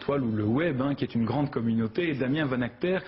toile ou le web, hein, qui est une grande communauté. Et Damien Van Acter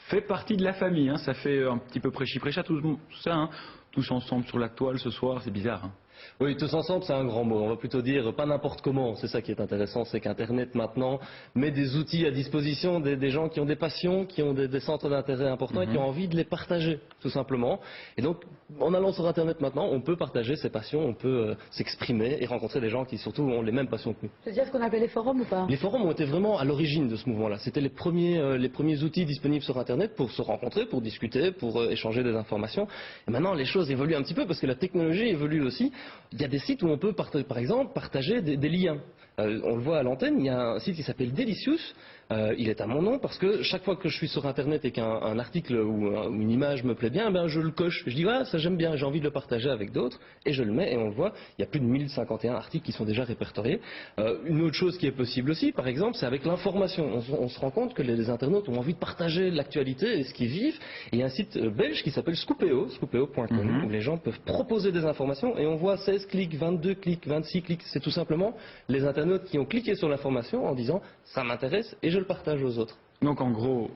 fait partie de la famille. Hein. Ça fait un petit peu prêchi-prêcha, tout ça. Hein. Tous ensemble sur la toile ce soir, c'est bizarre. Hein. Oui, tous ensemble, c'est un grand mot. On va plutôt dire pas n'importe comment. C'est ça qui est intéressant, c'est qu'Internet maintenant met des outils à disposition des gens qui ont des passions, qui ont des centres d'intérêt importants et qui ont envie de les partager, tout simplement. Et donc, en allant sur Internet maintenant, on peut partager ses passions, on peut s'exprimer et rencontrer des gens qui surtout ont les mêmes passions que nous. C'est déjà ce qu'on appelle les forums ou pas? Les forums ont été vraiment à l'origine de ce mouvement-là. C'était les premiers outils disponibles sur Internet pour se rencontrer, pour discuter, pour échanger des informations. Et maintenant, les choses évoluent un petit peu parce que la technologie évolue aussi. Il y a des sites où on peut, par exemple, partager des liens. On le voit à l'antenne, il y a un site qui s'appelle Delicious. Il est à mon nom parce que chaque fois que je suis sur Internet et qu'un article ou une image me plaît bien, ben je le coche. Je dis voilà, ça j'aime bien, j'ai envie de le partager avec d'autres et je le mets et on le voit, il y a plus de 1051 articles qui sont déjà répertoriés. Une autre chose qui est possible aussi, par exemple, c'est avec l'information. On se rend compte que les internautes ont envie de partager l'actualité et ce qu'ils vivent. Et il y a un site belge qui s'appelle Scoopeo, scoopeo.com, où les gens peuvent proposer des informations et on voit 16 clics, 22 clics, 26 clics. C'est tout simplement les internautes qui ont cliqué sur l'information en disant ça m'intéresse et je le partage aux autres. Donc en gros,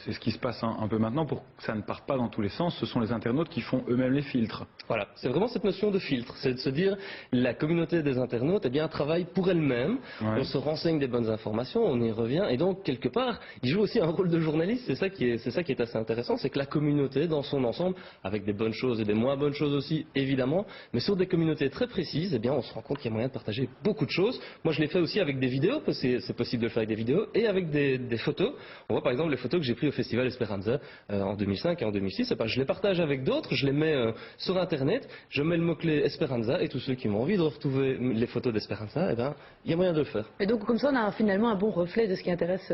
c'est ce qui se passe un peu maintenant, pour que ça ne parte pas dans tous les sens, ce sont les internautes qui font eux-mêmes les filtres. Voilà, c'est vraiment cette notion de filtre, c'est de se dire la communauté des internautes eh bien, travaille pour elle-même, on se renseigne des bonnes informations, on y revient, et donc quelque part, il joue aussi un rôle de journaliste, c'est ça qui est assez intéressant, c'est que la communauté dans son ensemble, avec des bonnes choses et des moins bonnes choses aussi, évidemment, mais sur des communautés très précises, eh bien, on se rend compte qu'il y a moyen de partager beaucoup de choses. Moi je l'ai fait aussi avec des vidéos, parce que c'est possible de le faire avec des vidéos, et avec des photos. On voit par exemple les photos que j'ai prises au festival Esperanza en 2005 et en 2006. Je les partage avec d'autres, je les mets sur Internet, je mets le mot-clé Esperanza et tous ceux qui ont envie de retrouver les photos d'Esperanza, eh ben, il y a moyen de le faire. Et donc comme ça on a finalement un bon reflet de ce qui intéresse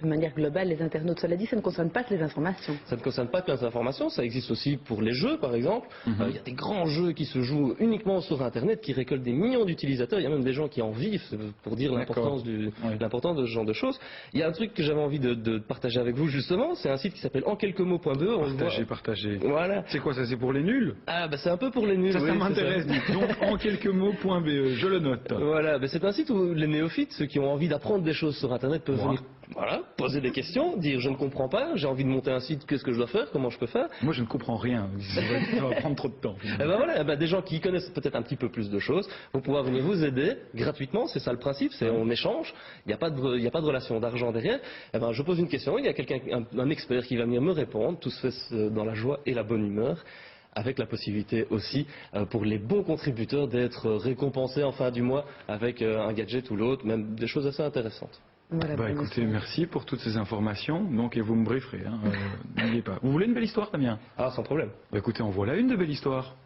de manière globale les internautes. Cela dit, ça ne concerne pas que les informations. Ça ne concerne pas que les informations, ça existe aussi pour les jeux par exemple. Il y a des grands jeux qui se jouent uniquement sur Internet, qui récoltent des millions d'utilisateurs, il y a même des gens qui en vivent, pour dire l'importance de ce genre de choses. Il y a un truc que j'avais envie de partager avec vous justement, c'est un site qui s'appelle enquelquesmots.be. Partagez. Voilà. C'est quoi ça, c'est pour les nuls? Ah bah c'est un peu pour les nuls. Ça m'intéresse, dites donc enquelquesmots.be, je le note. Voilà, c'est un site où les néophytes, ceux qui ont envie d'apprendre des choses sur Internet, peuvent venir poser des questions, dire je ne comprends pas, j'ai envie de monter un site, qu'est-ce que je dois faire, comment je peux faire? Moi je ne comprends rien, ça va prendre trop de temps. Et ben voilà, des gens qui connaissent peut-être un petit peu plus de choses vont pouvoir venir vous aider gratuitement, c'est ça le principe, c'est on échange, il n'y a pas de relation d'argent derrière. Et ben je pose une question, il y a quelqu'un, un expert qui va venir me répondre, tout se fait dans la joie et la bonne humeur, avec la possibilité aussi pour les bons contributeurs d'être récompensés en fin du mois avec un gadget ou l'autre, même des choses assez intéressantes. Voilà, écoutez, merci pour toutes ces informations, donc, et vous me brieferez, n'oubliez pas. Vous voulez une belle histoire, Damien? Ah, sans problème. Écoutez, en voilà une de belle histoire.